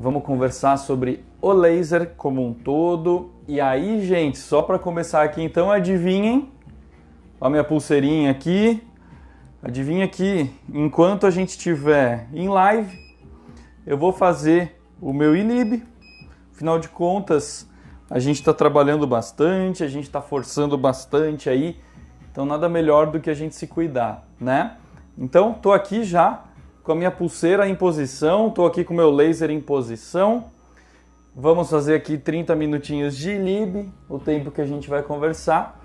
Vamos conversar sobre o laser como um todo. E aí, gente, só para começar aqui, então, adivinhem. Olha a minha pulseirinha aqui. Adivinha que enquanto a gente estiver em live, eu vou fazer o meu ILIB. Afinal de contas, a gente está trabalhando bastante, a gente está forçando bastante aí. Então nada melhor do que a gente se cuidar, né? Então tô aqui já com a minha pulseira em posição, tô aqui com o meu laser em posição. Vamos fazer aqui 30 minutinhos de ILIB, o tempo que a gente vai conversar.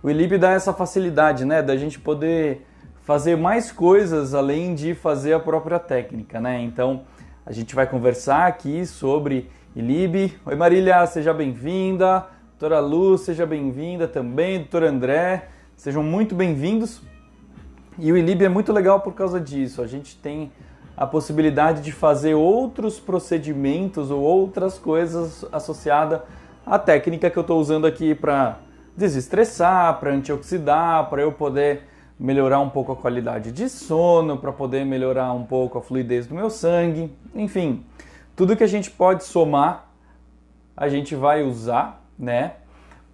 O ILIB dá essa facilidade, né? Da gente poder fazer mais coisas além de fazer a própria técnica, né? Então a gente vai conversar aqui sobre ILIB. Oi Marília, seja bem-vinda. Doutora Lu, seja bem-vinda também. Doutor André, sejam muito bem-vindos. E o ILIB é muito legal por causa disso. A gente tem a possibilidade de fazer outros procedimentos ou outras coisas associadas à técnica que eu estou usando aqui para desestressar, para antioxidar, para eu poder melhorar um pouco a qualidade de sono, para poder melhorar um pouco a fluidez do meu sangue. Enfim, tudo que a gente pode somar, a gente vai usar, né,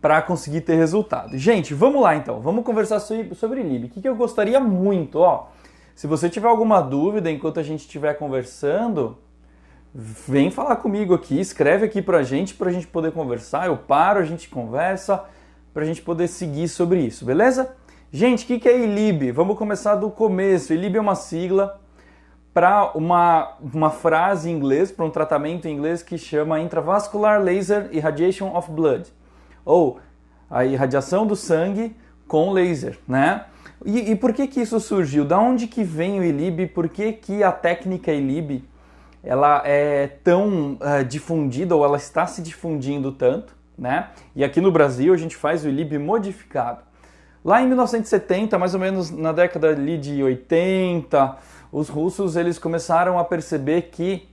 para conseguir ter resultado. Gente, vamos lá então, vamos conversar sobre ILIB. O que eu gostaria muito, ó, se você tiver alguma dúvida enquanto a gente estiver conversando, vem falar comigo aqui, escreve aqui pra gente poder conversar, eu paro, a gente conversa, pra gente poder seguir sobre isso, beleza? Gente, o que é ILIB? Vamos começar do começo. ILIB é uma sigla para uma frase em inglês, para um tratamento em inglês que chama Intravascular Laser Irradiation of Blood, ou a irradiação do sangue com laser, né? E por que isso surgiu? Da onde que vem o ILIB? Por que a técnica ILIB ela é tão difundida, ou ela está se difundindo tanto, né? E aqui no Brasil a gente faz o ILIB modificado. Lá em 1970, mais ou menos na década ali de 80, os russos eles começaram a perceber que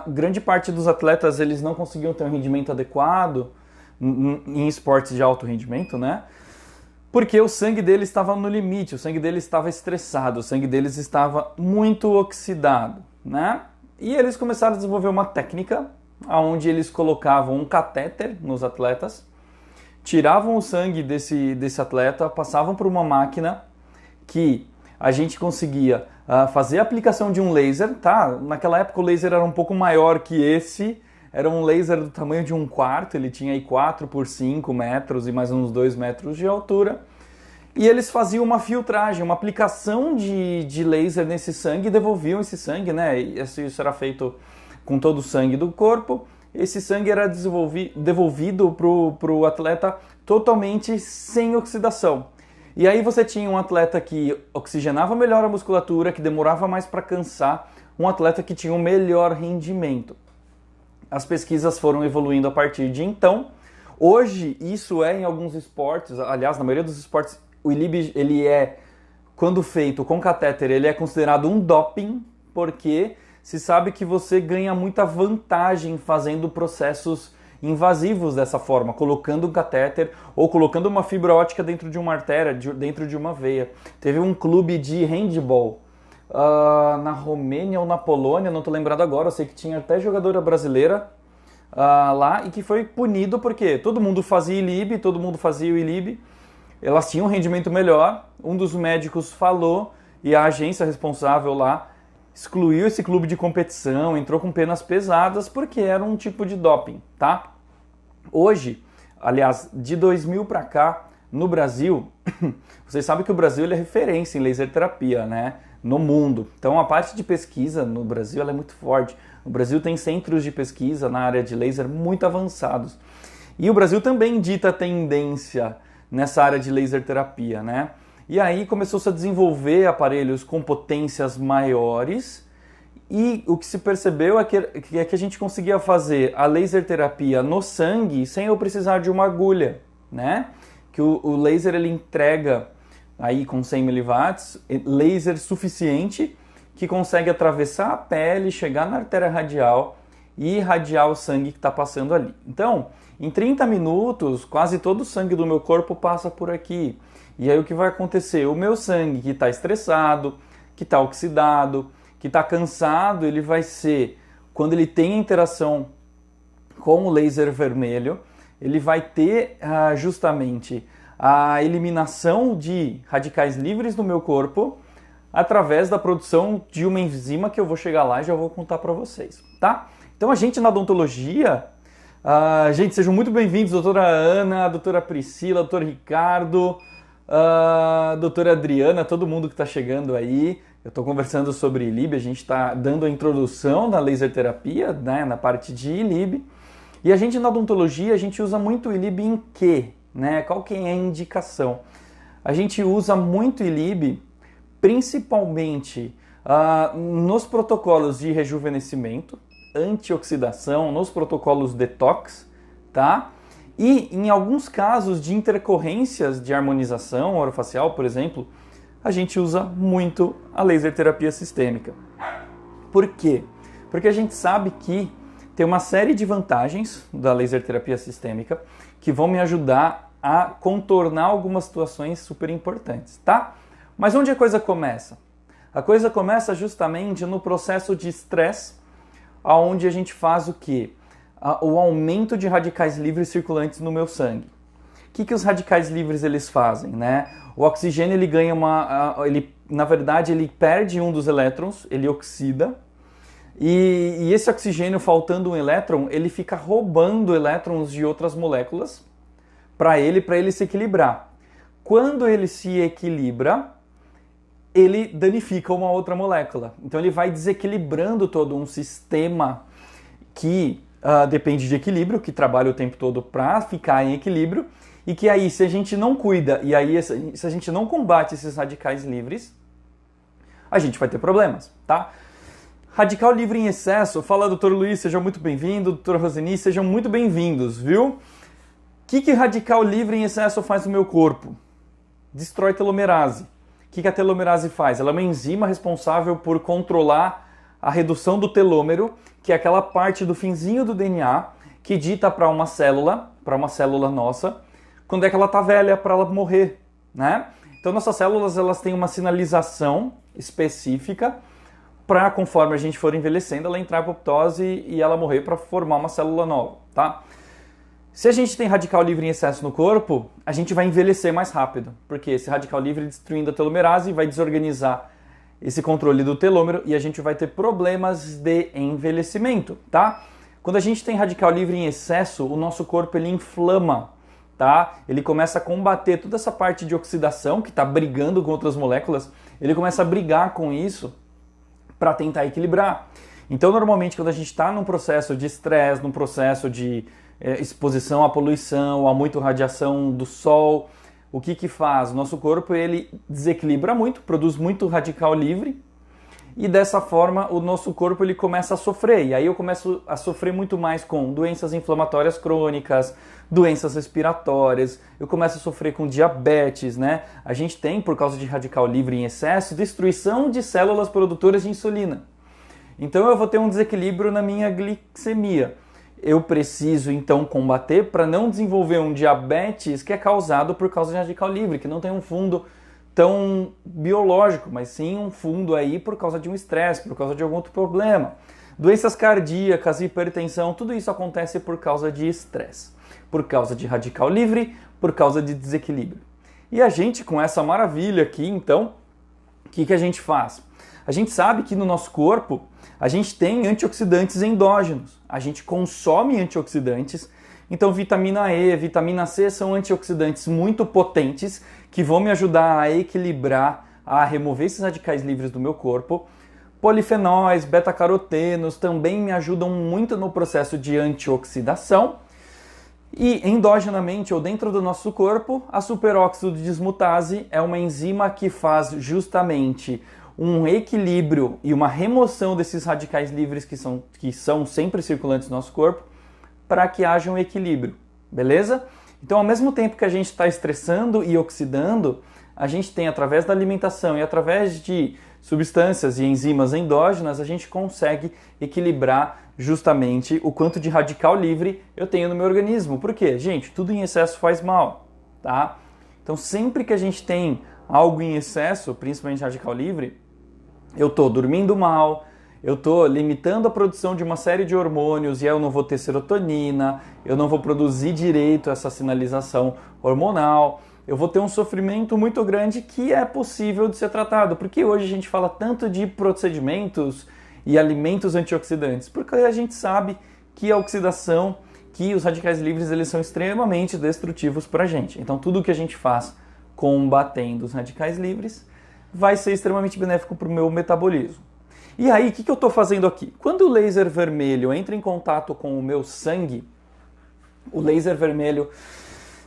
grande parte dos atletas eles não conseguiam ter um rendimento adequado em esportes de alto rendimento, né? Porque o sangue deles estava no limite, o sangue deles estava estressado, o sangue deles estava muito oxidado, né? E eles começaram a desenvolver uma técnica onde eles colocavam um catéter nos atletas, tiravam o sangue desse atleta, passavam por uma máquina que a gente conseguia fazer a aplicação de um laser, tá? Naquela época o laser era um pouco maior que esse, era um laser do tamanho de um quarto, ele tinha aí 4 por 5 metros e mais uns 2 metros de altura. E eles faziam uma filtragem, uma aplicação de laser nesse sangue e devolviam esse sangue, né? Isso era feito com todo o sangue do corpo. Esse sangue era devolvido para o atleta totalmente sem oxidação. E aí você tinha um atleta que oxigenava melhor a musculatura, que demorava mais para cansar, um atleta que tinha um melhor rendimento. As pesquisas foram evoluindo a partir de então. Hoje, isso é em alguns esportes, aliás, na maioria dos esportes, o ILIB, ele é, quando feito com catéter, ele é considerado um doping, porque se sabe que você ganha muita vantagem fazendo processos invasivos dessa forma, colocando um catéter ou colocando uma fibra ótica dentro de uma artéria, dentro de uma veia. Teve um clube de handball na Romênia ou na Polônia, não estou lembrado agora, eu sei que tinha até jogadora brasileira lá e que foi punido porque todo mundo fazia ILIB, todo mundo fazia o ILIB, elas tinham um rendimento melhor, um dos médicos falou e a agência responsável lá excluiu esse clube de competição, entrou com penas pesadas porque era um tipo de doping, tá? Hoje, aliás, de 2000 para cá, no Brasil, vocês sabem que o Brasil ele é referência em laser terapia, né? No mundo. Então a parte de pesquisa no Brasil ela é muito forte. O Brasil tem centros de pesquisa na área de laser muito avançados. E o Brasil também dita tendência nessa área de laser terapia, né? E aí começou-se a desenvolver aparelhos com potências maiores e o que se percebeu é que a gente conseguia fazer a laser terapia no sangue sem eu precisar de uma agulha, né? Que o laser ele entrega aí com 100 mW laser suficiente que consegue atravessar a pele, chegar na artéria radial e irradiar o sangue que está passando ali. Então, em 30 minutos, quase todo o sangue do meu corpo passa por aqui. E aí o que vai acontecer? O meu sangue que está estressado, que está oxidado, que está cansado, ele vai ser quando ele tem interação com o laser vermelho, ele vai ter justamente a eliminação de radicais livres no meu corpo através da produção de uma enzima que eu vou chegar lá e já vou contar para vocês, tá? Então a gente na odontologia, gente, sejam muito bem-vindos, doutora Ana, doutora Priscila, doutor Ricardo, doutora Adriana, todo mundo que está chegando aí. Eu estou conversando sobre ILIB, a gente está dando a introdução da laser terapia, né, na parte de ILIB. E a gente na odontologia, a gente usa muito o ILIB em quê? Né? Qual que é a indicação? A gente usa muito ILIB principalmente nos protocolos de rejuvenescimento, antioxidação, nos protocolos detox, tá? E em alguns casos de intercorrências de harmonização orofacial, por exemplo, a gente usa muito a laser terapia sistêmica. Por quê? Porque a gente sabe que tem uma série de vantagens da laser terapia sistêmica que vão me ajudar a contornar algumas situações super importantes, tá? Mas onde a coisa começa? A coisa começa justamente no processo de estresse, onde a gente faz o quê? O aumento de radicais livres circulantes no meu sangue. O que os radicais livres eles fazem, né? O oxigênio ele ganha na verdade ele perde um dos elétrons, ele oxida, e esse oxigênio faltando um elétron, ele fica roubando elétrons de outras moléculas para ele se equilibrar. Quando ele se equilibra, ele danifica uma outra molécula. Então ele vai desequilibrando todo um sistema que depende de equilíbrio, que trabalha o tempo todo para ficar em equilíbrio, e que aí, se a gente não cuida, e aí se a gente não combate esses radicais livres, a gente vai ter problemas, tá? Radical livre em excesso, fala doutor Luiz, seja muito bem-vindo, doutor Roseni, sejam muito bem-vindos, viu? O que radical livre em excesso faz no meu corpo? Destrói telomerase. O que a telomerase faz? Ela é uma enzima responsável por controlar a redução do telômero, que é aquela parte do finzinho do DNA que dita para uma célula nossa, quando é que ela está velha para ela morrer, né? Então nossas células elas têm uma sinalização específica para, conforme a gente for envelhecendo, ela entrar em apoptose e ela morrer para formar uma célula nova, tá? Se a gente tem radical livre em excesso no corpo, a gente vai envelhecer mais rápido, porque esse radical livre destruindo a telomerase vai desorganizar esse controle do telômero e a gente vai ter problemas de envelhecimento, tá? Quando a gente tem radical livre em excesso, o nosso corpo ele inflama, tá? Ele começa a combater toda essa parte de oxidação que está brigando com outras moléculas, ele começa a brigar com isso para tentar equilibrar. Então, normalmente, quando a gente está num processo de estresse, num processo de exposição à poluição, a muita radiação do sol, o que faz? O nosso corpo ele desequilibra muito, produz muito radical livre e dessa forma o nosso corpo ele começa a sofrer. E aí eu começo a sofrer muito mais com doenças inflamatórias crônicas, doenças respiratórias, eu começo a sofrer com diabetes, né? A gente tem, por causa de radical livre em excesso, destruição de células produtoras de insulina. Então eu vou ter um desequilíbrio na minha glicemia. Eu preciso então combater para não desenvolver um diabetes que é causado por causa de radical livre, que não tem um fundo tão biológico, mas sim um fundo aí por causa de um estresse, por causa de algum outro problema. Doenças cardíacas, hipertensão, tudo isso acontece por causa de estresse, por causa de radical livre, por causa de desequilíbrio. E a gente, com essa maravilha aqui, então, o que a gente faz? A gente sabe que no nosso corpo a gente tem antioxidantes endógenos, a gente consome antioxidantes, então vitamina E, vitamina C são antioxidantes muito potentes que vão me ajudar a equilibrar, a remover esses radicais livres do meu corpo. Polifenóis, beta-carotenos também me ajudam muito no processo de antioxidação. E endogenamente ou dentro do nosso corpo, a superóxido de dismutase é uma enzima que faz justamente um equilíbrio e uma remoção desses radicais livres que são sempre circulantes no nosso corpo para que haja um equilíbrio, beleza? Então, ao mesmo tempo que a gente está estressando e oxidando, a gente tem, através da alimentação e através de substâncias e enzimas endógenas, a gente consegue equilibrar justamente o quanto de radical livre eu tenho no meu organismo. Por quê? Gente, tudo em excesso faz mal, tá? Então, sempre que a gente tem algo em excesso, principalmente radical livre, eu estou dormindo mal, eu estou limitando a produção de uma série de hormônios e aí eu não vou ter serotonina, eu não vou produzir direito essa sinalização hormonal, eu vou ter um sofrimento muito grande que é possível de ser tratado. Por que hoje a gente fala tanto de procedimentos e alimentos antioxidantes? Porque a gente sabe que a oxidação, que os radicais livres, eles são extremamente destrutivos para a gente. Então tudo que a gente faz combatendo os radicais livres vai ser extremamente benéfico para o meu metabolismo. E aí, o que eu estou fazendo aqui? Quando o laser vermelho entra em contato com o meu sangue, o laser vermelho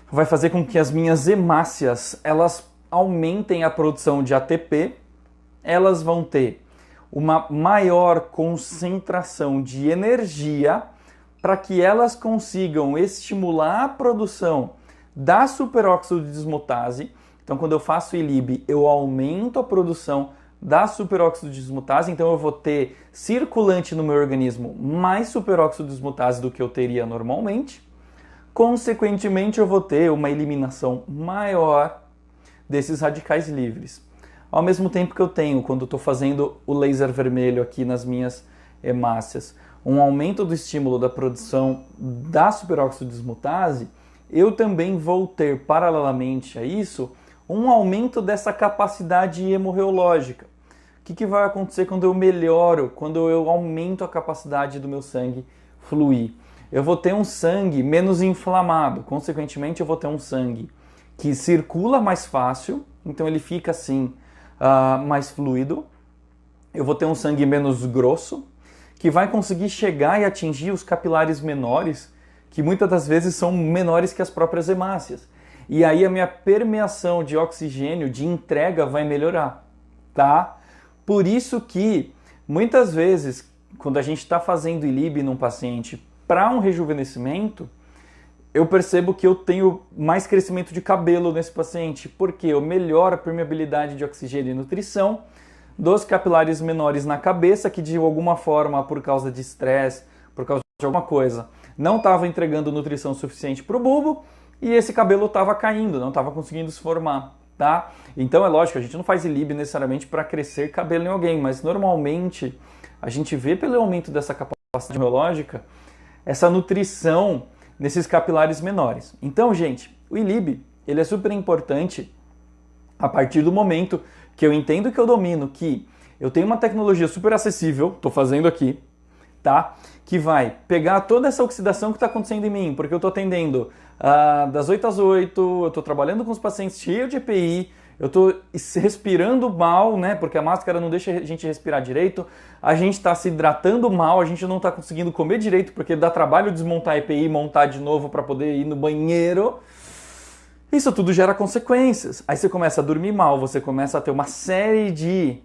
vai fazer com que as minhas hemácias elas aumentem a produção de ATP, elas vão ter uma maior concentração de energia para que elas consigam estimular a produção da superóxido de dismutase. Então, quando eu faço ILIB, eu aumento a produção da superóxido de dismutase, então eu vou ter circulante no meu organismo mais superóxido de dismutase do que eu teria normalmente. Consequentemente, eu vou ter uma eliminação maior desses radicais livres. Ao mesmo tempo que eu tenho, quando estou fazendo o laser vermelho aqui nas minhas hemácias, um aumento do estímulo da produção da superóxido de dismutase, eu também vou ter, paralelamente a isso, um aumento dessa capacidade hemorreológica. O que vai acontecer quando eu melhoro, quando eu aumento a capacidade do meu sangue fluir? Eu vou ter um sangue menos inflamado, consequentemente eu vou ter um sangue que circula mais fácil, então ele fica assim mais fluido. Eu vou ter um sangue menos grosso, que vai conseguir chegar e atingir os capilares menores, que muitas das vezes são menores que as próprias hemácias. E aí a minha permeação de oxigênio, de entrega, vai melhorar, tá? Por isso que, muitas vezes, quando a gente está fazendo ILIB num paciente para um rejuvenescimento, eu percebo que eu tenho mais crescimento de cabelo nesse paciente, porque eu melhoro a permeabilidade de oxigênio e nutrição dos capilares menores na cabeça, que de alguma forma, por causa de estresse, por causa de alguma coisa, não estava entregando nutrição suficiente para o bulbo, e esse cabelo estava caindo, não estava conseguindo se formar, tá? Então é lógico, a gente não faz ILIB necessariamente para crescer cabelo em alguém, mas normalmente a gente vê pelo aumento dessa capacidade biológica essa nutrição nesses capilares menores. Então, gente, o ILIB, ele é super importante a partir do momento que eu entendo que eu domino, que eu tenho uma tecnologia super acessível, estou fazendo aqui, tá? Que vai pegar toda essa oxidação que está acontecendo em mim, porque eu estou atendendo das 8 às 8, eu estou trabalhando com os pacientes cheios de EPI, eu estou respirando mal, né? Porque a máscara não deixa a gente respirar direito, a gente está se hidratando mal, a gente não está conseguindo comer direito, porque dá trabalho desmontar a EPI e montar de novo para poder ir no banheiro. Isso tudo gera consequências. Aí você começa a dormir mal, você começa a ter uma série de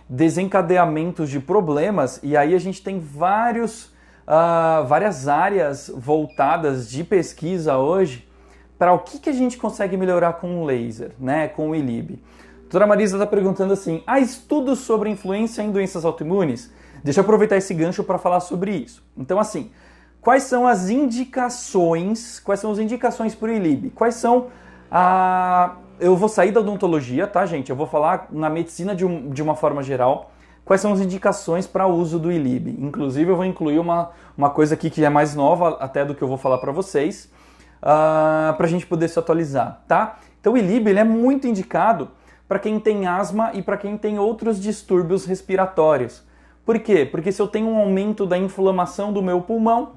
desencadeamentos de problemas, e aí a gente tem várias áreas voltadas de pesquisa hoje para o que a gente consegue melhorar com o laser, né, com o ILIB. A doutora Marisa está perguntando assim, há estudos sobre influência em doenças autoimunes? Deixa eu aproveitar esse gancho para falar sobre isso. Então, assim, quais são as indicações para o ILIB? Quais são eu vou sair da odontologia, tá, gente? Eu vou falar na medicina de uma forma geral. Quais são as indicações para o uso do ILIB? Inclusive, eu vou incluir uma coisa aqui que é mais nova até do que eu vou falar para vocês, para a gente poder se atualizar, tá? Então, o ILIB ele é muito indicado para quem tem asma e para quem tem outros distúrbios respiratórios. Por quê? Porque se eu tenho um aumento da inflamação do meu pulmão,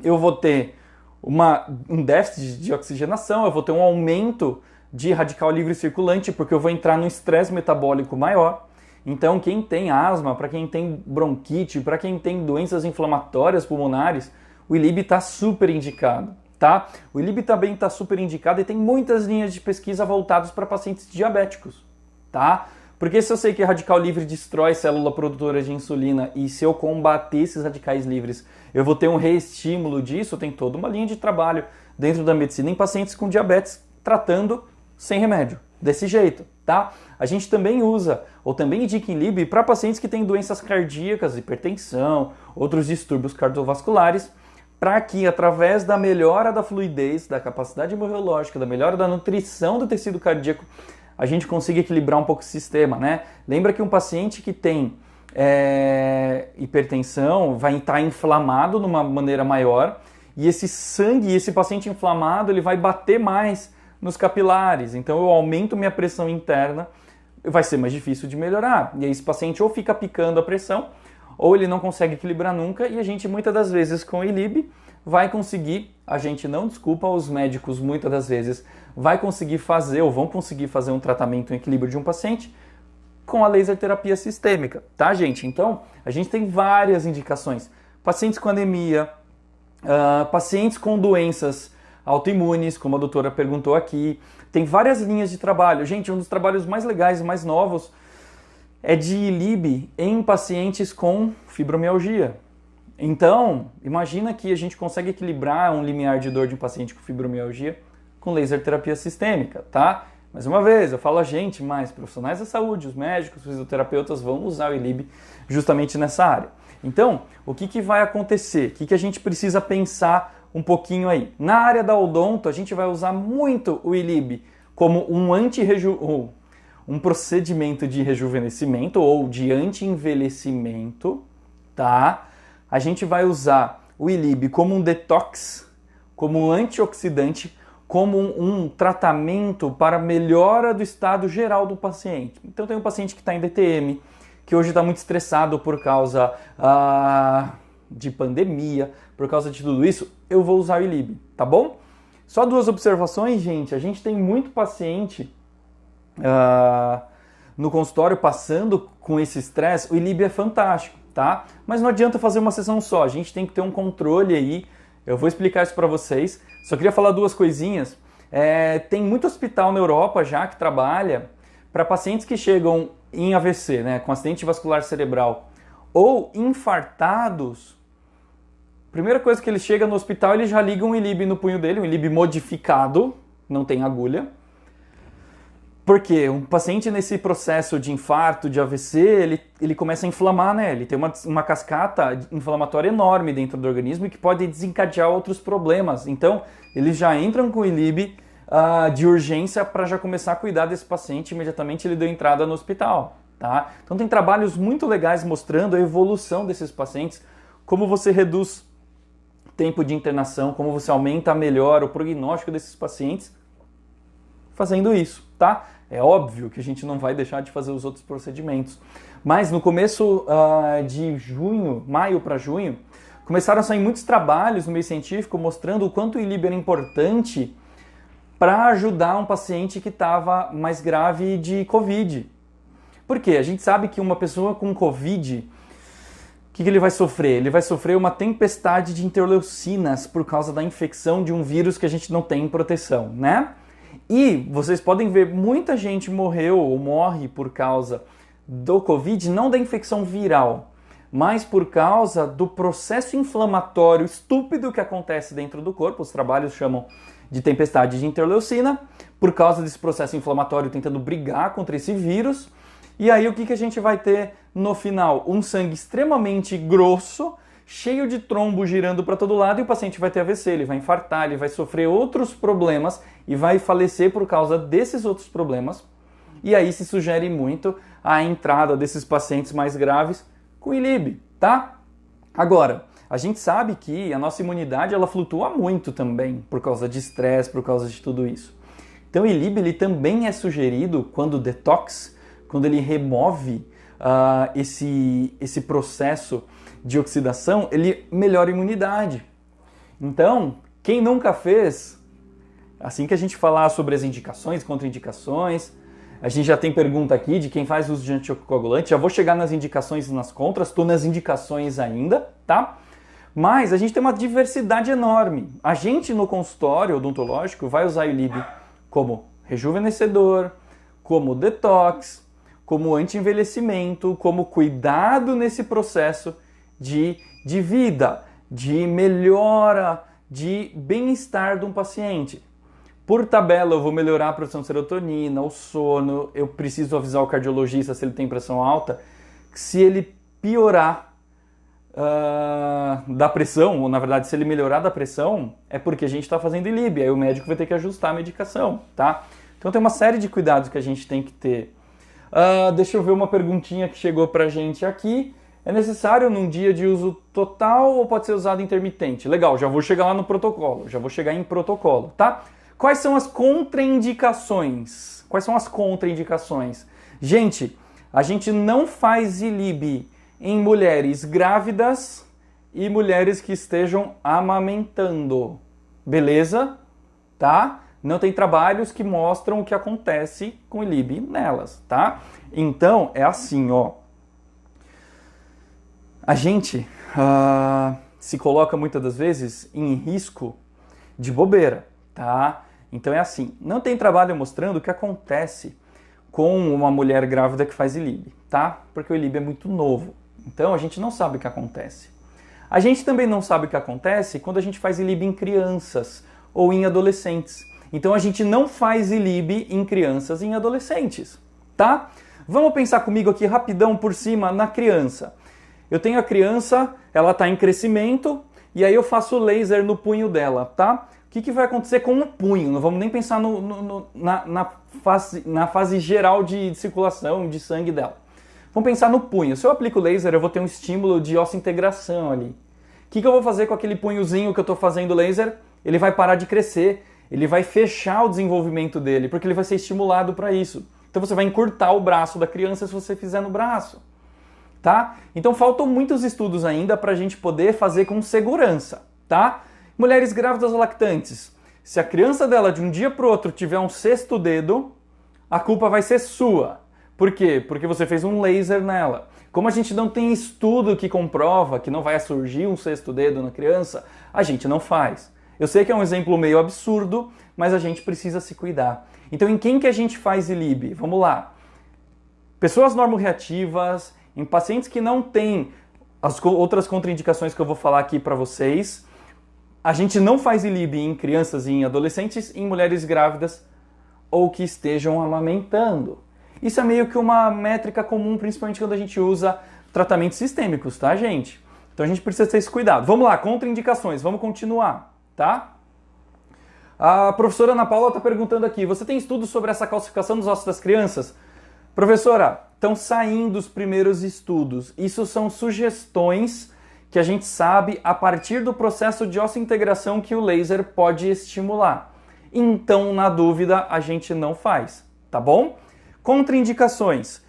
eu vou ter um déficit de oxigenação, eu vou ter um aumento de radical livre circulante, porque eu vou entrar num estresse metabólico maior. Então, quem tem asma, para quem tem bronquite, para quem tem doenças inflamatórias pulmonares, o ILIB está super indicado, tá? O ILIB também está super indicado e tem muitas linhas de pesquisa voltadas para pacientes diabéticos, tá? Porque se eu sei que radical livre destrói célula produtora de insulina e se eu combater esses radicais livres, eu vou ter um reestímulo disso, tem toda uma linha de trabalho dentro da medicina em pacientes com diabetes, tratando sem remédio, desse jeito, tá? A gente também usa, ou também indica ILIB para pacientes que têm doenças cardíacas, hipertensão, outros distúrbios cardiovasculares, para que através da melhora da fluidez, da capacidade hemorreológica, da melhora da nutrição do tecido cardíaco, a gente consiga equilibrar um pouco o sistema, né? Lembra que um paciente que tem hipertensão, vai estar inflamado de uma maneira maior, e esse sangue, esse paciente inflamado, ele vai bater mais nos capilares, então eu aumento minha pressão interna, vai ser mais difícil de melhorar. E aí esse paciente ou fica picando a pressão, ou ele não consegue equilibrar nunca, e a gente muitas das vezes com o ILIB vai conseguir, a gente não desculpa, os médicos muitas das vezes vai conseguir fazer, ou vão conseguir fazer um tratamento em equilíbrio de um paciente com a laser terapia sistêmica, tá, gente? Então, a gente tem várias indicações. Pacientes com anemia, pacientes com doenças autoimunes, como a doutora perguntou aqui. Tem várias linhas de trabalho. Gente, um dos trabalhos mais legais e mais novos é de ILIB em pacientes com fibromialgia. Então, imagina que a gente consegue equilibrar um limiar de dor de um paciente com fibromialgia com laser terapia sistêmica, tá? Mais uma vez, eu falo a gente, mas profissionais da saúde, os médicos, os fisioterapeutas vão usar o ILIB justamente nessa área. Então, o que vai acontecer? O que a gente precisa pensar um pouquinho aí? Na área da odonto, a gente vai usar muito o ILIB como um procedimento de rejuvenescimento ou de anti-envelhecimento, tá? A gente vai usar o ILIB como um detox, como um antioxidante, como um tratamento para melhora do estado geral do paciente. Então tem um paciente que está em DTM, que hoje está muito estressado por causa de pandemia, por causa de tudo isso, eu vou usar o ILIB, tá bom? Só duas observações, gente. A gente tem muito paciente no consultório passando com esse estresse. O ILIB é fantástico, tá? Mas não adianta fazer uma sessão só, a gente tem que ter um controle aí. Eu vou explicar isso para vocês. Só queria falar duas coisinhas. Tem muito hospital na Europa já que trabalha para pacientes que chegam em AVC, né, com acidente vascular cerebral, ou infartados. Primeira coisa que ele chega no hospital, ele já liga um ILIB no punho dele, um ILIB modificado, não tem agulha. Porque um paciente nesse processo de infarto, de AVC, ele começa a inflamar, né? Ele tem uma cascata inflamatória enorme dentro do organismo e que pode desencadear outros problemas. Então, eles já entram com o ILIB de urgência para já começar a cuidar desse paciente. Imediatamente ele deu entrada no hospital, tá? Então, tem trabalhos muito legais mostrando a evolução desses pacientes, como você reduz tempo de internação, como você aumenta melhor o prognóstico desses pacientes fazendo isso, tá? É óbvio que a gente não vai deixar de fazer os outros procedimentos. Mas no começo de junho, maio para junho, começaram a sair muitos trabalhos no meio científico mostrando o quanto o ILIB era importante para ajudar um paciente que estava mais grave de Covid. Por quê? A gente sabe que uma pessoa com Covid, o que ele vai sofrer? Ele vai sofrer uma tempestade de interleucinas por causa da infecção de um vírus que a gente não tem proteção, né? E vocês podem ver, muita gente morreu ou morre por causa do Covid, não da infecção viral, mas por causa do processo inflamatório estúpido que acontece dentro do corpo. Os trabalhos chamam de tempestade de interleucina, por causa desse processo inflamatório tentando brigar contra esse vírus. E aí o que a gente vai ter no final? Um sangue extremamente grosso, cheio de trombo girando para todo lado, e o paciente vai ter AVC, ele vai infartar, ele vai sofrer outros problemas e vai falecer por causa desses outros problemas. E aí se sugere muito a entrada desses pacientes mais graves com ILIB, tá? Agora, a gente sabe que a nossa imunidade ela flutua muito também por causa de estresse, por causa de tudo isso. Então o ILIB ele também é sugerido quando detox, quando ele remove esse processo de oxidação, ele melhora a imunidade. Então, quem nunca fez, assim que a gente falar sobre as indicações, contraindicações, a gente já tem pergunta aqui de quem faz uso de anticoagulante, já vou chegar nas indicações e nas contras, estou nas indicações ainda, tá? Mas a gente tem uma diversidade enorme. A gente no consultório odontológico vai usar o ILIB como rejuvenescedor, como detox, como anti-envelhecimento, como cuidado nesse processo de vida, de melhora, de bem-estar de um paciente. Por tabela, eu vou melhorar a produção de serotonina, o sono, eu preciso avisar o cardiologista se ele tem pressão alta. Se ele piorar da pressão, ou na verdade se ele melhorar da pressão, é porque a gente está fazendo ILIB, aí o médico vai ter que ajustar a medicação, tá? Então tem uma série de cuidados que a gente tem que ter Deixa eu ver uma perguntinha que chegou pra gente aqui. É necessário num dia de uso total ou pode ser usado intermitente? Legal, já vou chegar lá no protocolo, já vou chegar em protocolo, tá? Quais são as contraindicações? Quais são as contraindicações? Gente, a gente não faz ILIB em mulheres grávidas e mulheres que estejam amamentando, beleza? Tá? Não tem trabalhos que mostram o que acontece com ILIB nelas, tá? Então, é assim, ó. A gente se coloca muitas das vezes em risco de bobeira, tá? Então é assim, não tem trabalho mostrando o que acontece com uma mulher grávida que faz ILIB, tá? Porque o ILIB é muito novo, então a gente não sabe o que acontece. A gente também não sabe o que acontece quando a gente faz ILIB em crianças ou em adolescentes. Então a gente não faz ILIB em crianças e em adolescentes, tá? Vamos pensar comigo aqui rapidão por cima na criança. Eu tenho a criança, ela está em crescimento, e aí eu faço laser no punho dela, tá? O que vai acontecer com o punho? Não vamos nem pensar na fase geral de circulação, de sangue dela. Vamos pensar no punho. Se eu aplico laser, eu vou ter um estímulo de osso-integração ali. O que eu vou fazer com aquele punhozinho que eu estou fazendo laser? Ele vai parar de crescer, ele vai fechar o desenvolvimento dele, porque ele vai ser estimulado para isso. Então você vai encurtar o braço da criança se você fizer no braço. Tá? Então faltam muitos estudos ainda para a gente poder fazer com segurança, tá? Mulheres grávidas ou lactantes, se a criança dela de um dia para o outro tiver um sexto dedo, a culpa vai ser sua. Por quê? Porque você fez um laser nela. Como a gente não tem estudo que comprova que não vai surgir um sexto dedo na criança, a gente não faz. Eu sei que é um exemplo meio absurdo, mas a gente precisa se cuidar. Então em quem que a gente faz ILIB? Vamos lá. Pessoas normoreativas, em pacientes que não têm as outras contraindicações que eu vou falar aqui para vocês, a gente não faz ILIB em crianças e em adolescentes, em mulheres grávidas ou que estejam amamentando. Isso é meio que uma métrica comum, principalmente quando a gente usa tratamentos sistêmicos, tá, gente? Então a gente precisa ter esse cuidado. Vamos lá, contraindicações, vamos continuar, tá? A professora Ana Paula está perguntando aqui, você tem estudos sobre essa calcificação dos ossos das crianças? Professora, estão saindo os primeiros estudos. Isso são sugestões que a gente sabe a partir do processo de osso-integração que o laser pode estimular. Então, na dúvida, a gente não faz, tá bom? Contraindicações.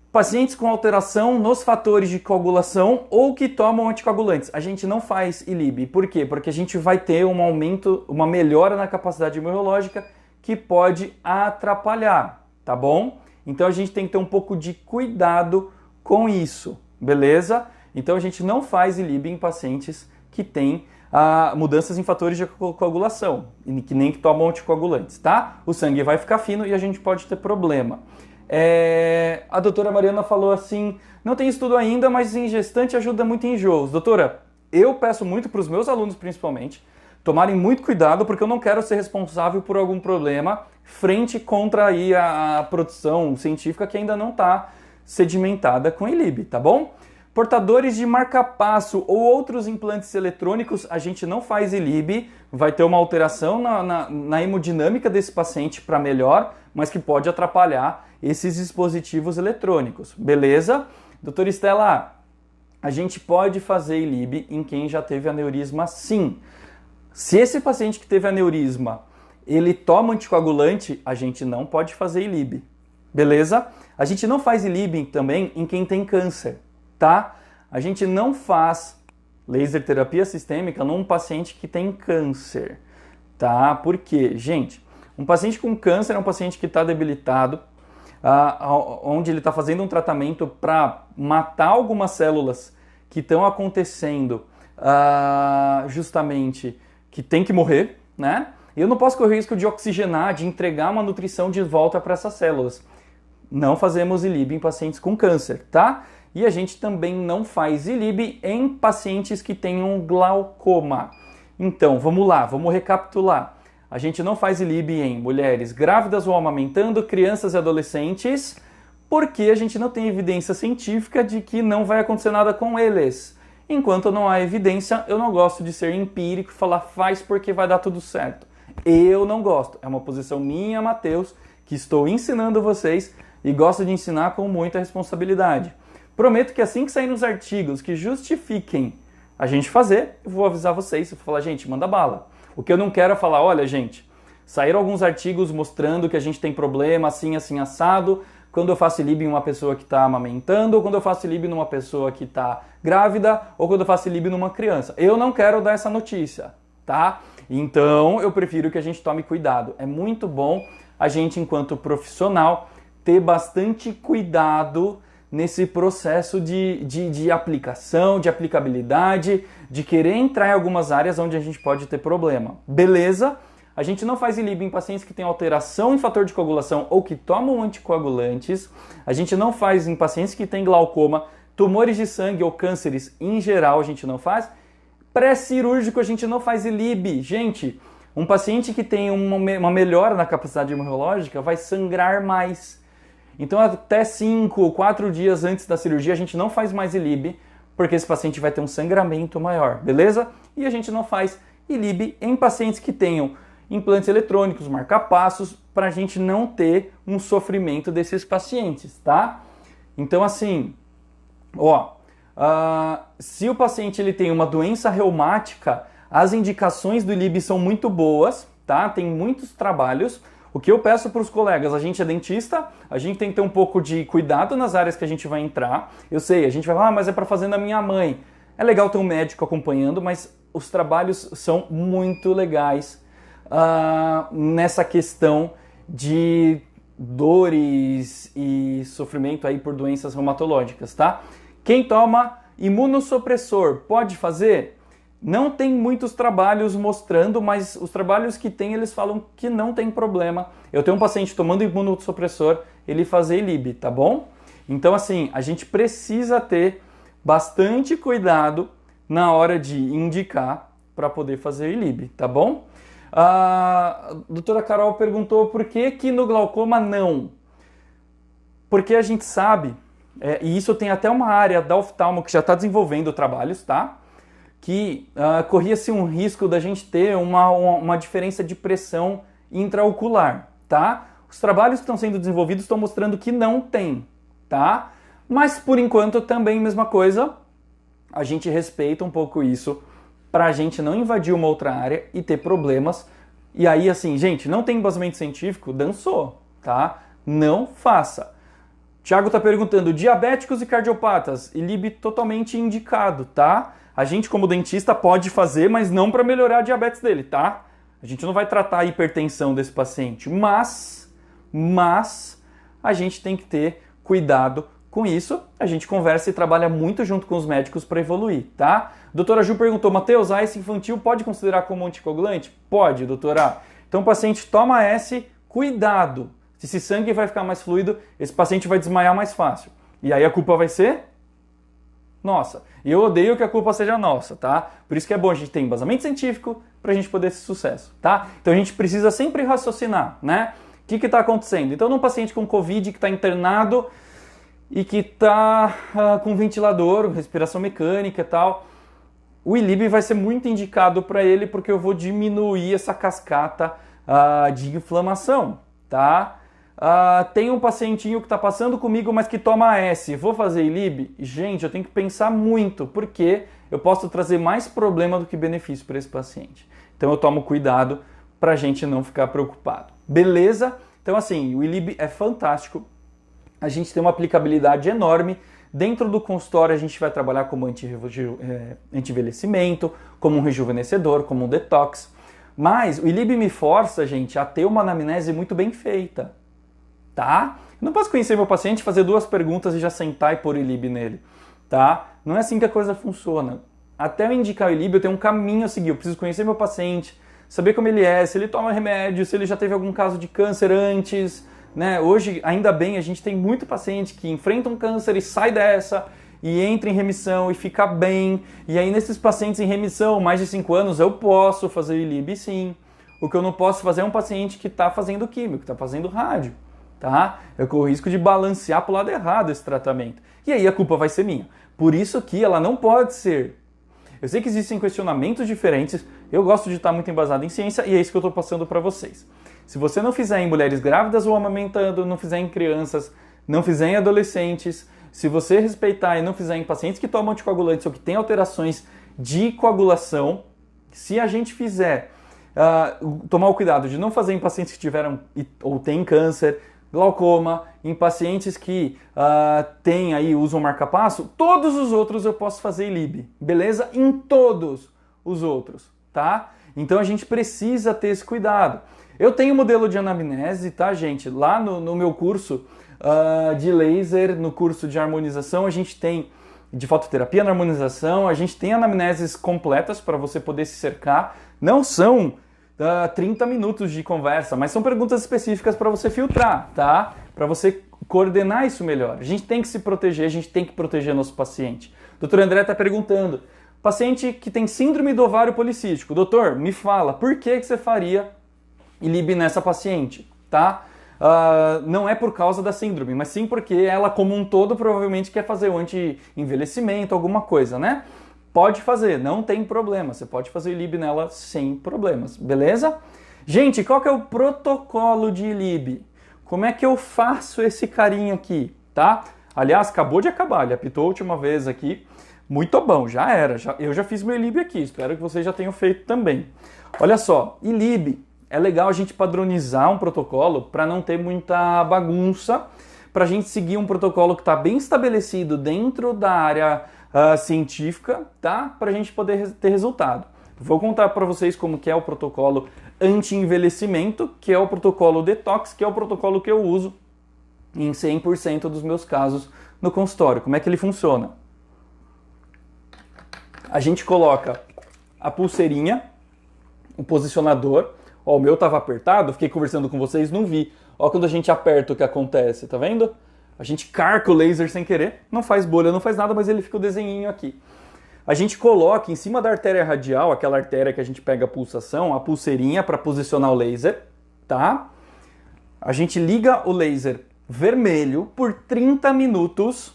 Pacientes com alteração nos fatores de coagulação ou que tomam anticoagulantes. A gente não faz ILIB. Por quê? Porque a gente vai ter um aumento, uma melhora na capacidade imunológica que pode atrapalhar, tá bom? Então a gente tem que ter um pouco de cuidado com isso, beleza? Então a gente não faz ILIB em pacientes que têm mudanças em fatores de coagulação, e que nem que tomam anticoagulantes, tá? O sangue vai ficar fino e a gente pode ter problema. A doutora Mariana falou assim, não tem estudo ainda, mas em gestante ajuda muito em enjoos. Doutora, eu peço muito para os meus alunos principalmente, tomarem muito cuidado, porque eu não quero ser responsável por algum problema frente contra aí a produção científica que ainda não está sedimentada com ILIB, tá bom? Portadores de marca-passo ou outros implantes eletrônicos, a gente não faz ILIB, vai ter uma alteração na hemodinâmica desse paciente para melhor, mas que pode atrapalhar esses dispositivos eletrônicos, beleza? Doutora Estela, a gente pode fazer ILIB em quem já teve aneurisma sim. Se esse paciente que teve aneurisma, ele toma anticoagulante, a gente não pode fazer ILIB, beleza? A gente não faz ILIB também em quem tem câncer, tá? A gente não faz laser terapia sistêmica num paciente que tem câncer, tá? Por quê? Gente, um paciente com câncer é um paciente que está debilitado, onde ele está fazendo um tratamento para matar algumas células que estão acontecendo justamente que tem que morrer, né? E eu não posso correr o risco de oxigenar, de entregar uma nutrição de volta para essas células. Não fazemos ILIB em pacientes com câncer, tá? E a gente também não faz ILIB em pacientes que tenham glaucoma. Então, vamos lá, vamos recapitular. A gente não faz ILIB em mulheres grávidas ou amamentando, crianças e adolescentes, porque a gente não tem evidência científica de que não vai acontecer nada com eles. Enquanto não há evidência, eu não gosto de ser empírico e falar faz porque vai dar tudo certo. Eu não gosto. É uma posição minha, Matheus, que estou ensinando vocês e gosto de ensinar com muita responsabilidade. Prometo que assim que sair nos artigos que justifiquem a gente fazer, eu vou avisar vocês, eu vou falar, gente, manda bala. O que eu não quero é falar, olha, gente, saíram alguns artigos mostrando que a gente tem problema assim, assim, assado, quando eu faço ILIB em uma pessoa que está amamentando, ou quando eu faço ILIB numa pessoa que está grávida, ou quando eu faço ILIB numa criança. Eu não quero dar essa notícia, tá? Então, eu prefiro que a gente tome cuidado. É muito bom a gente, enquanto profissional, ter bastante cuidado nesse processo de aplicação, de aplicabilidade, de querer entrar em algumas áreas onde a gente pode ter problema. Beleza? A gente não faz ILIB em pacientes que têm alteração em fator de coagulação ou que tomam anticoagulantes. A gente não faz em pacientes que têm glaucoma, tumores de sangue ou cânceres em geral a gente não faz. Pré-cirúrgico a gente não faz ILIB. Gente, um paciente que tem uma melhora na capacidade imunológica vai sangrar mais. Então até 5 ou 4 dias antes da cirurgia a gente não faz mais ILIB, porque esse paciente vai ter um sangramento maior, beleza? E a gente não faz ILIB em pacientes que tenham implantes eletrônicos, marca-passos, para a gente não ter um sofrimento desses pacientes, tá? Então assim, se o paciente ele tem uma doença reumática, as indicações do ILIB são muito boas, tá? Tem muitos trabalhos. O que eu peço para os colegas, a gente é dentista, a gente tem que ter um pouco de cuidado nas áreas que a gente vai entrar. Eu sei, a gente vai falar, mas é para fazer na minha mãe. É legal ter um médico acompanhando, mas os trabalhos são muito legais nessa questão de dores e sofrimento aí por doenças reumatológicas, tá? Quem toma imunossupressor pode fazer? Não tem muitos trabalhos mostrando, mas os trabalhos que tem, eles falam que não tem problema. Eu tenho um paciente tomando imunossupressor, ele fazer ILIB, tá bom? Então, assim, a gente precisa ter bastante cuidado na hora de indicar para poder fazer ILIB, tá bom? A doutora Carol perguntou por que no glaucoma não? Porque a gente sabe, e isso tem até uma área da oftalmo que já está desenvolvendo trabalhos, tá? Que corria-se um risco da gente ter uma diferença de pressão intraocular, tá? Os trabalhos que estão sendo desenvolvidos estão mostrando que não tem, tá? Mas, por enquanto, também mesma coisa, a gente respeita um pouco isso para a gente não invadir uma outra área e ter problemas. E aí, assim, gente, não tem embasamento científico, dançou, tá? Não faça. Thiago tá perguntando, diabéticos e cardiopatas, ILIB totalmente indicado, tá? A gente, como dentista, pode fazer, mas não para melhorar a diabetes dele, tá? A gente não vai tratar a hipertensão desse paciente, mas a gente tem que ter cuidado com isso. A gente conversa e trabalha muito junto com os médicos para evoluir, tá? Doutora Ju perguntou, Matheus, a AS infantil pode considerar como anticoagulante? Pode, doutora. Então o paciente toma AS, cuidado. Se esse sangue vai ficar mais fluido, esse paciente vai desmaiar mais fácil. E aí a culpa vai ser nossa. E eu odeio que a culpa seja nossa, tá? Por isso que é bom a gente ter embasamento científico para a gente poder ter sucesso, tá? Então a gente precisa sempre raciocinar, né? O que está acontecendo? Então, num paciente com Covid que está internado e que está com ventilador, respiração mecânica e tal, o ILIB vai ser muito indicado para ele porque eu vou diminuir essa cascata de inflamação, tá? Tem um pacientinho que está passando comigo, mas que toma AS, vou fazer ILIB? Gente, eu tenho que pensar muito, porque eu posso trazer mais problema do que benefício para esse paciente. Então eu tomo cuidado para a gente não ficar preocupado. Beleza? Então assim, o ILIB é fantástico, a gente tem uma aplicabilidade enorme. Dentro do consultório a gente vai trabalhar como anti-envelhecimento, como um rejuvenescedor, como um detox. Mas o ILIB me força, gente, a ter uma anamnese muito bem feita. Tá? Não posso conhecer meu paciente, fazer 2 perguntas e já sentar e pôr ILIB nele, tá? Não é assim que a coisa funciona. Até eu indicar o ILIB, eu tenho um caminho a seguir. Eu preciso conhecer meu paciente, saber como ele é, se ele toma remédio, se ele já teve algum caso de câncer antes, né? Hoje, ainda bem, a gente tem muito paciente que enfrenta um câncer e sai dessa e entra em remissão e fica bem. E aí, nesses pacientes em remissão, mais de 5 anos, eu posso fazer o ILIB, sim. O que eu não posso fazer é um paciente que está fazendo químico, que está fazendo rádio. Tá? Eu corro o risco de balancear para o lado errado esse tratamento. E aí a culpa vai ser minha. Por isso que ela não pode ser. Eu sei que existem questionamentos diferentes, eu gosto de estar muito embasado em ciência e é isso que eu estou passando para vocês. Se você não fizer em mulheres grávidas ou amamentando, não fizer em crianças, não fizer em adolescentes, se você respeitar e não fizer em pacientes que tomam anticoagulantes ou que têm alterações de coagulação, se a gente fizer, tomar o cuidado de não fazer em pacientes que tiveram ou têm câncer, glaucoma, em pacientes que usam marca-passo, todos os outros eu posso fazer ILIB, beleza? Em todos os outros, tá? Então a gente precisa ter esse cuidado. Eu tenho modelo de anamnese, tá, gente? Lá no meu curso de laser, no curso de harmonização, a gente tem de fototerapia na harmonização, a gente tem anamneses completas para você poder se cercar. Não são 30 minutos de conversa, mas são perguntas específicas para você filtrar, tá? Para você coordenar isso melhor. A gente tem que se proteger, a gente tem que proteger nosso paciente. O doutor André está perguntando, paciente que tem síndrome do ovário policístico, doutor, me fala, por que você faria ILIB nessa paciente, tá? Não é por causa da síndrome, mas sim porque ela como um todo provavelmente quer fazer o anti-envelhecimento, alguma coisa, né? Pode fazer, não tem problema, você pode fazer ILIB nela sem problemas, beleza? Gente, qual que é o protocolo de ILIB? Como é que eu faço esse carinha aqui, tá? Aliás, acabou de acabar, ele apitou a última vez aqui, muito bom, já era, eu já fiz meu ILIB aqui, espero que vocês já tenham feito também. Olha só, ILIB, é legal a gente padronizar um protocolo para não ter muita bagunça, para a gente seguir um protocolo que está bem estabelecido dentro da área científica, tá? Para a gente poder ter resultado. Vou contar para vocês como que é o protocolo anti-envelhecimento, que é o protocolo detox, que é o protocolo que eu uso em 100% dos meus casos no consultório. Como é que ele funciona? A gente coloca a pulseirinha, o posicionador. Ó, o meu estava apertado, fiquei conversando com vocês, não vi. Ó, quando a gente aperta o que acontece, tá vendo? A gente carca o laser sem querer, não faz bolha, não faz nada, mas ele fica o desenhinho aqui. A gente coloca em cima da artéria radial, aquela artéria que a gente pega a pulsação, a pulseirinha para posicionar o laser, tá? A gente liga o laser vermelho por 30 minutos.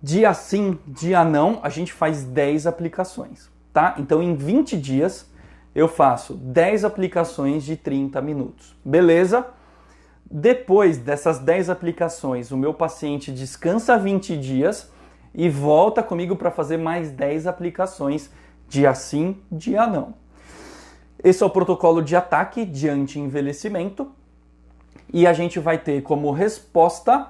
Dia sim, dia não, a gente faz 10 aplicações, tá? Então em 20 dias eu faço 10 aplicações de 30 minutos, beleza? Depois dessas 10 aplicações, o meu paciente descansa 20 dias e volta comigo para fazer mais 10 aplicações, dia sim, dia não. Esse é o protocolo de ataque de anti-envelhecimento e a gente vai ter como resposta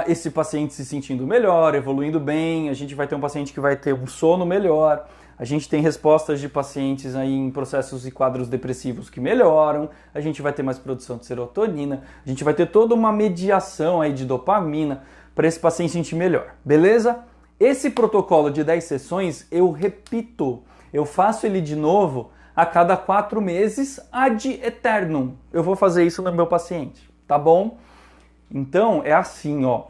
esse paciente se sentindo melhor, evoluindo bem, a gente vai ter um paciente que vai ter um sono melhor, a gente tem respostas de pacientes aí em processos e quadros depressivos que melhoram, a gente vai ter mais produção de serotonina, a gente vai ter toda uma mediação aí de dopamina para esse paciente sentir melhor, beleza? Esse protocolo de 10 sessões eu repito, eu faço ele de novo a cada 4 meses ad eternum. Eu vou fazer isso no meu paciente, tá bom? Então é assim, ó.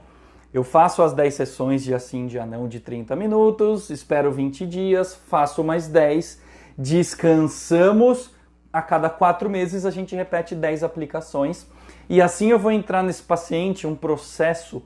Eu faço as 10 sessões dia sim, dia não, de 30 minutos, espero 20 dias, faço mais 10, descansamos, a cada 4 meses a gente repete 10 aplicações e assim eu vou entrar nesse paciente um processo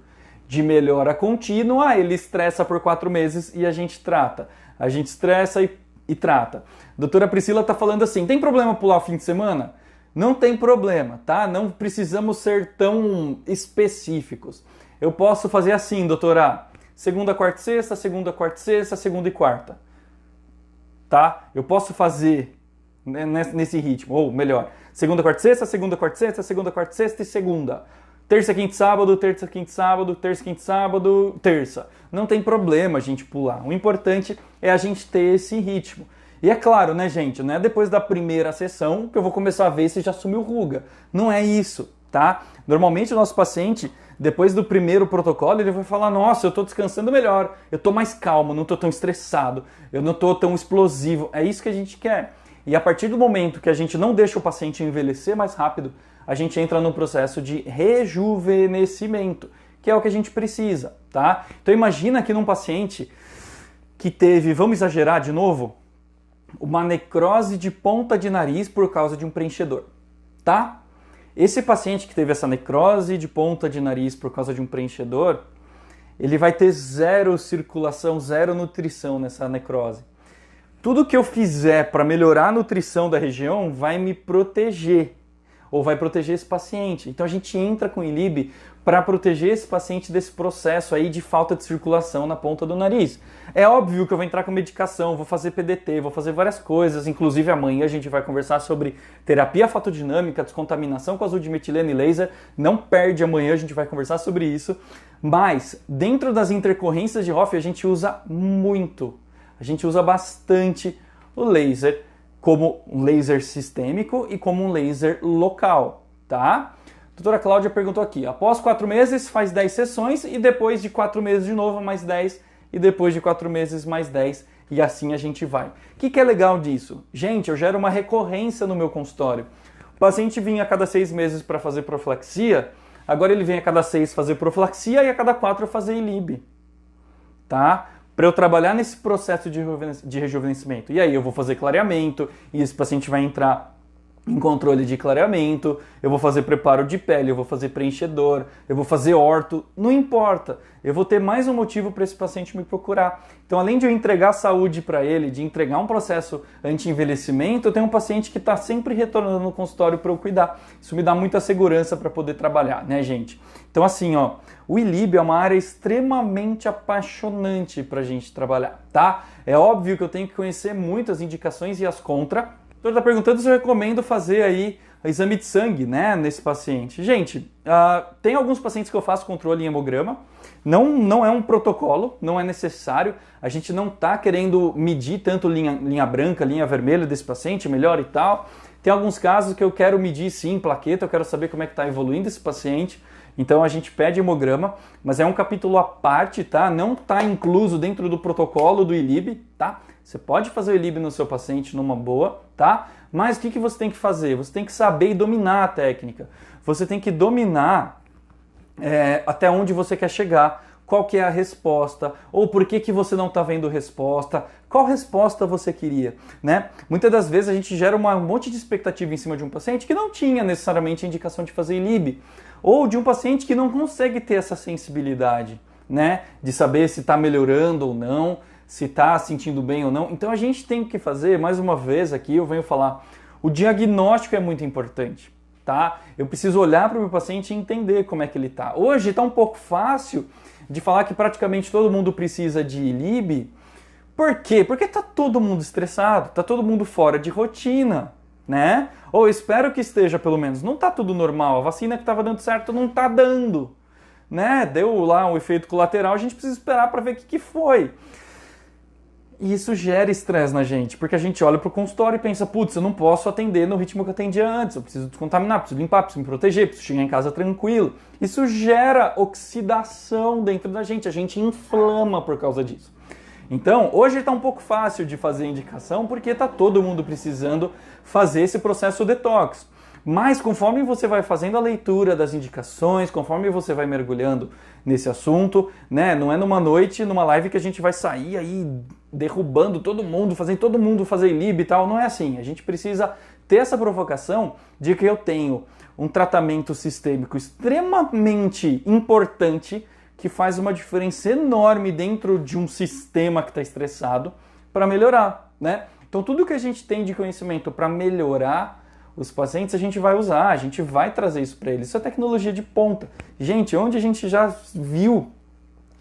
de melhora contínua, ele estressa por 4 meses e a gente trata. A gente estressa e trata. Doutora Priscila está falando assim, tem problema pular o fim de semana? Não tem problema, tá? Não precisamos ser tão específicos. Eu posso fazer assim, doutora, segunda, quarta e sexta, segunda, quarta e sexta, segunda e quarta. Tá? Eu posso fazer nesse ritmo, ou melhor, segunda, quarta e sexta, segunda, quarta e sexta, segunda, quarta e sexta e segunda. Terça, quinta e sábado, terça, quinta e sábado, terça, quinta e sábado, terça. Não tem problema a gente pular. O importante é a gente ter esse ritmo. E é claro, né, gente, não é depois da primeira sessão que eu vou começar a ver se já sumiu ruga. Não é isso, tá? Normalmente o nosso paciente, depois do primeiro protocolo, ele vai falar, nossa, eu tô descansando melhor, eu tô mais calmo, não tô tão estressado, eu não tô tão explosivo. É isso que a gente quer. E a partir do momento que a gente não deixa o paciente envelhecer mais rápido, a gente entra no processo de rejuvenescimento, que é o que a gente precisa, tá? Então imagina que num paciente que teve, vamos exagerar de novo, uma necrose de ponta de nariz por causa de um preenchedor, tá? Esse paciente que teve essa necrose de ponta de nariz por causa de um preenchedor, ele vai ter zero circulação, zero nutrição nessa necrose. Tudo que eu fizer para melhorar a nutrição da região vai me proteger. ou vai proteger esse paciente. Então a gente entra com o ILIB para proteger esse paciente desse processo aí de falta de circulação na ponta do nariz. É óbvio que eu vou entrar com medicação, vou fazer PDT, vou fazer várias coisas, inclusive amanhã a gente vai conversar sobre terapia fotodinâmica, descontaminação com azul de metileno e laser. Não perde amanhã, a gente vai conversar sobre isso. Mas dentro das intercorrências de Hoffe a gente usa muito, a gente usa bastante o laser como um laser sistêmico e como um laser local, tá? A doutora Cláudia perguntou aqui, após 4 meses faz 10 sessões e depois de 4 meses de novo mais 10 e depois de 4 meses mais 10 e assim a gente vai. O que é legal disso? Gente, eu gero uma recorrência no meu consultório. O paciente vinha a cada 6 meses para fazer profilaxia, agora ele vem a cada 6 fazer profilaxia e a cada 4 fazer ILIB, tá? Para eu trabalhar nesse processo de rejuvenescimento. E aí eu vou fazer clareamento e esse paciente vai entrar em controle de clareamento, eu vou fazer preparo de pele, eu vou fazer preenchedor, eu vou fazer orto, não importa. Eu vou ter mais um motivo para esse paciente me procurar. Então, além de eu entregar saúde para ele, de entregar um processo anti-envelhecimento, eu tenho um paciente que está sempre retornando no consultório para eu cuidar. Isso me dá muita segurança para poder trabalhar, né, gente? Então, assim, ó, o ILIB é uma área extremamente apaixonante para a gente trabalhar, tá? É óbvio que eu tenho que conhecer muito as indicações e as contra. O doutor está perguntando se eu recomendo fazer aí o exame de sangue, né, nesse paciente. Gente, tem alguns pacientes que eu faço controle em hemograma. Não é um protocolo, não é necessário. A gente não está querendo medir tanto linha branca, linha vermelha desse paciente, melhor e tal. Tem alguns casos que eu quero medir sim plaqueta, eu quero saber como é que está evoluindo esse paciente. Então a gente pede hemograma, mas é um capítulo à parte, tá? Não está incluso dentro do protocolo do ILIB, tá? Você pode fazer o ILIB no seu paciente numa boa, tá? Mas o que você tem que fazer? Você tem que saber e dominar a técnica. Você tem que dominar até onde você quer chegar, qual que é a resposta, ou por que você não está vendo resposta, qual resposta você queria, né? Muitas das vezes a gente gera um monte de expectativa em cima de um paciente que não tinha necessariamente a indicação de fazer ILIB, ou de um paciente que não consegue ter essa sensibilidade, né? De saber se está melhorando ou não, se está sentindo bem ou não. Então a gente tem que fazer, mais uma vez aqui eu venho falar, o diagnóstico é muito importante, tá? Eu preciso olhar para o meu paciente e entender como é que ele está. Hoje está um pouco fácil de falar que praticamente todo mundo precisa de ILIB. Por quê? Porque está todo mundo estressado, está todo mundo fora de rotina, né? Ou espero que esteja pelo menos. Não está tudo normal, a vacina que estava dando certo não está dando, né? Deu lá um efeito colateral, a gente precisa esperar para ver o que foi. E isso gera estresse na gente, porque a gente olha para o consultório e pensa, putz, eu não posso atender no ritmo que eu atendia antes, eu preciso descontaminar, preciso limpar, preciso me proteger, preciso chegar em casa tranquilo. Isso gera oxidação dentro da gente, a gente inflama por causa disso. Então, hoje está um pouco fácil de fazer indicação, porque está todo mundo precisando fazer esse processo detox. Mas conforme você vai fazendo a leitura das indicações, conforme você vai mergulhando nesse assunto, né? Não é numa noite, numa live que a gente vai sair aí derrubando todo mundo, fazendo todo mundo fazer ILIB e tal. Não é assim. A gente precisa ter essa provocação de que eu tenho um tratamento sistêmico extremamente importante que faz uma diferença enorme dentro de um sistema que está estressado para melhorar, né? Então tudo que a gente tem de conhecimento para melhorar os pacientes, a gente vai usar, a gente vai trazer isso para eles. Isso é tecnologia de ponta. Gente, onde a gente já viu,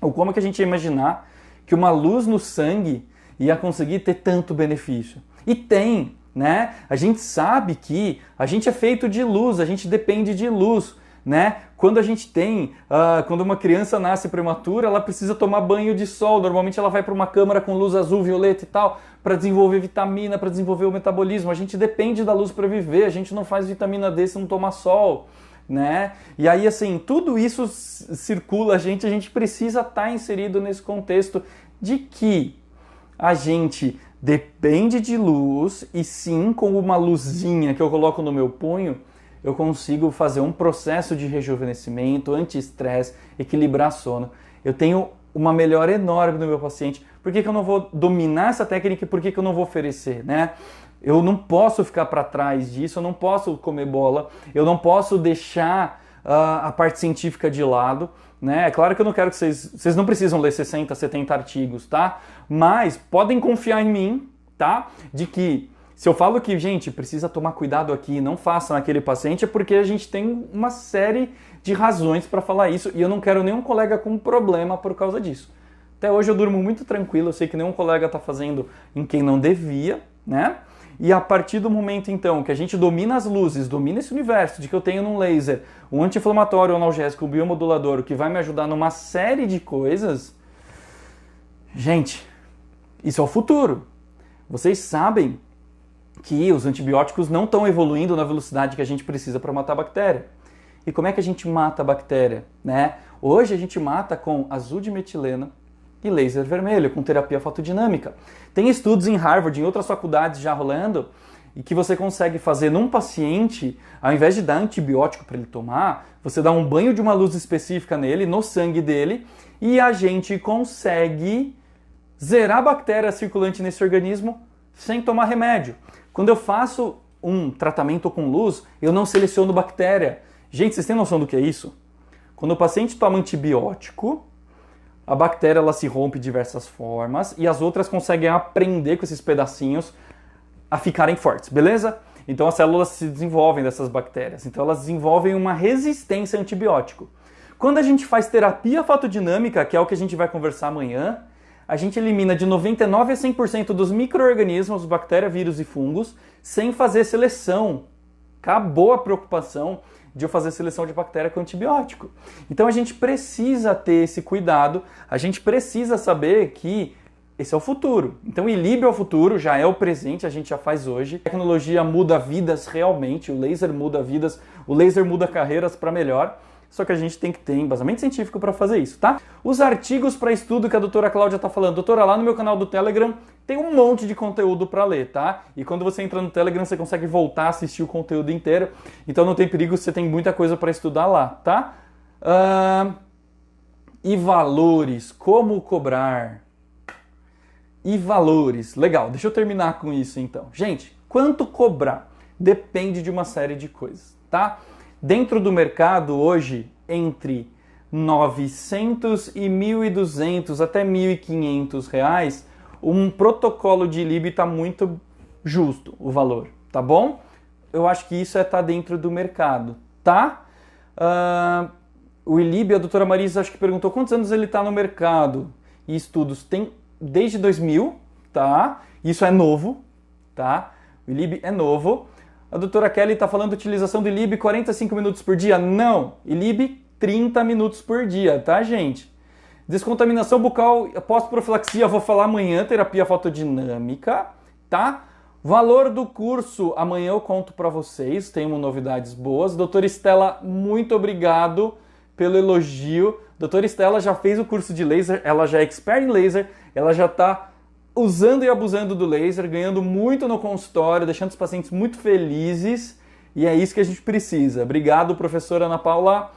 ou como que a gente ia imaginar que uma luz no sangue ia conseguir ter tanto benefício? E tem, né? A gente sabe que a gente é feito de luz, a gente depende de luz, né? Quando a gente tem, quando uma criança nasce prematura, ela precisa tomar banho de sol. Normalmente ela vai para uma câmara com luz azul, violeta e tal, para desenvolver vitamina, para desenvolver o metabolismo. A gente depende da luz para viver, a gente não faz vitamina D se não tomar sol, né? E aí, assim, tudo isso circula a gente precisa estar inserido nesse contexto de que a gente depende de luz e sim, com uma luzinha que eu coloco no meu punho, eu consigo fazer um processo de rejuvenescimento, anti-estresse, equilibrar sono. Eu tenho uma melhora enorme no meu paciente. Por que eu não vou dominar essa técnica e por que eu não vou oferecer, né? Eu não posso ficar para trás disso, eu não posso comer bola, eu não posso deixar a parte científica de lado, né? É claro que eu não quero que vocês não precisam ler 60, 70 artigos, tá? Mas podem confiar em mim, tá? De que Se eu falo que, gente, precisa tomar cuidado aqui, não faça naquele paciente, é porque a gente tem uma série de razões para falar isso e eu não quero nenhum colega com problema por causa disso. Até hoje eu durmo muito tranquilo, eu sei que nenhum colega está fazendo em quem não devia, né? E a partir do momento, então, que a gente domina as luzes, domina esse universo, de que eu tenho num laser um anti-inflamatório, um analgésico, um biomodulador, que vai me ajudar numa série de coisas, gente, isso é o futuro. Vocês sabem que os antibióticos não estão evoluindo na velocidade que a gente precisa para matar a bactéria. E como é que a gente mata a bactéria, né? Hoje a gente mata com azul de metileno e laser vermelho, com terapia fotodinâmica. Tem estudos em Harvard, em outras faculdades já rolando, e que você consegue fazer num paciente, ao invés de dar antibiótico para ele tomar, você dá um banho de uma luz específica nele, no sangue dele, e a gente consegue zerar a bactéria circulante nesse organismo sem tomar remédio. Quando eu faço um tratamento com luz, eu não seleciono bactéria. Gente, vocês têm noção do que é isso? Quando o paciente toma antibiótico, a bactéria ela se rompe de diversas formas e as outras conseguem aprender com esses pedacinhos a ficarem fortes, beleza? Então as células se desenvolvem dessas bactérias, então elas desenvolvem uma resistência a antibiótico. Quando a gente faz terapia fotodinâmica, que é o que a gente vai conversar amanhã, a gente elimina de 99% a 100% dos micro-organismos, bactéria, vírus e fungos, sem fazer seleção. Acabou a preocupação de eu fazer seleção de bactéria com antibiótico. Então a gente precisa ter esse cuidado, a gente precisa saber que esse é o futuro. Então o Ilíbio é o futuro, já é o presente, a gente já faz hoje. A tecnologia muda vidas realmente, o laser muda vidas, o laser muda carreiras para melhor. Só que a gente tem que ter embasamento científico para fazer isso, tá? Os artigos para estudo que a doutora Cláudia está falando. Doutora, lá no meu canal do Telegram tem um monte de conteúdo para ler, tá? E quando você entra no Telegram, você consegue voltar a assistir o conteúdo inteiro. Então não tem perigo, você tem muita coisa para estudar lá, tá? E valores, como cobrar? E valores, legal, deixa eu terminar com isso então. Gente, quanto cobrar? Depende de uma série de coisas, tá? Dentro do mercado hoje, entre 900 e 1.200 até 1.500 reais, um protocolo de Ilíbio está muito justo o valor, tá bom? Eu acho que isso tá dentro do mercado, tá? O Ilíbio, a doutora Marisa acho que perguntou quantos anos ele está no mercado e estudos. Tem desde 2000, tá? Isso é novo, tá? O Ilíbio é novo. A doutora Kelly está falando utilização do Ilíbio 45 minutos por dia. Não, Ilíbio 30 minutos por dia, tá, gente? Descontaminação bucal pós-profilaxia, vou falar amanhã, terapia fotodinâmica, tá? Valor do curso, amanhã eu conto para vocês, tenho novidades boas. Doutora Estela, muito obrigado pelo elogio. Doutora Estela já fez o curso de laser, ela já é expert em laser, ela já está usando e abusando do laser, ganhando muito no consultório, deixando os pacientes muito felizes, e é isso que a gente precisa. Obrigado, professora Ana Paula.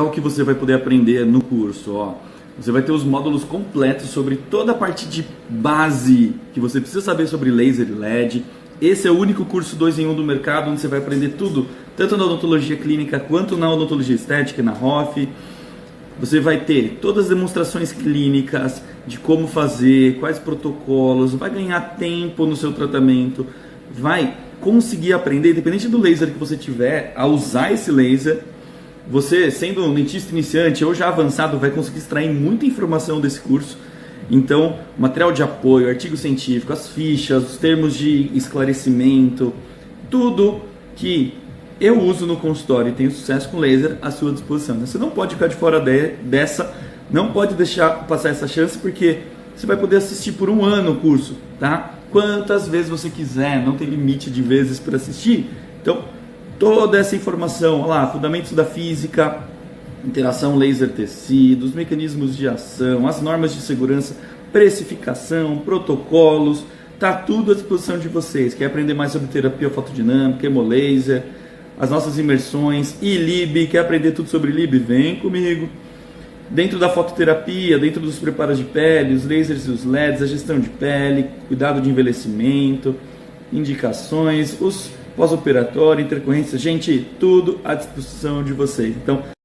O que você vai poder aprender no curso, ó. Você vai ter os módulos completos sobre toda a parte de base que você precisa saber sobre laser e LED. Esse é o único curso 2 em 1 do mercado, onde você vai aprender tudo, tanto na odontologia clínica quanto na odontologia estética, na ROF. Você vai ter todas as demonstrações clínicas de como fazer, quais protocolos, vai ganhar tempo no seu tratamento, vai conseguir aprender, independente do laser que você tiver, a usar esse laser. Você, sendo um dentista iniciante ou já avançado, vai conseguir extrair muita informação desse curso. Então, material de apoio, artigo científico, as fichas, os termos de esclarecimento, tudo que eu uso no consultório e tenho sucesso com laser à sua disposição. Você não pode ficar de fora dessa, não pode deixar passar essa chance, porque você vai poder assistir por 1 ano o curso, tá? Quantas vezes você quiser, não tem limite de vezes para assistir. Então, toda essa informação, olha lá, fundamentos da física, interação laser-tecido, os mecanismos de ação, as normas de segurança, precificação, protocolos, tá tudo à disposição de vocês. Quer aprender mais sobre terapia fotodinâmica, hemolaser, as nossas imersões, Ilíbio, quer aprender tudo sobre Ilíbio? Vem comigo. Dentro da fototerapia, dentro dos preparos de pele, os lasers e os LEDs, a gestão de pele, cuidado de envelhecimento, indicações, os pós-operatório, intercorrência, gente, tudo à disposição de vocês. Então,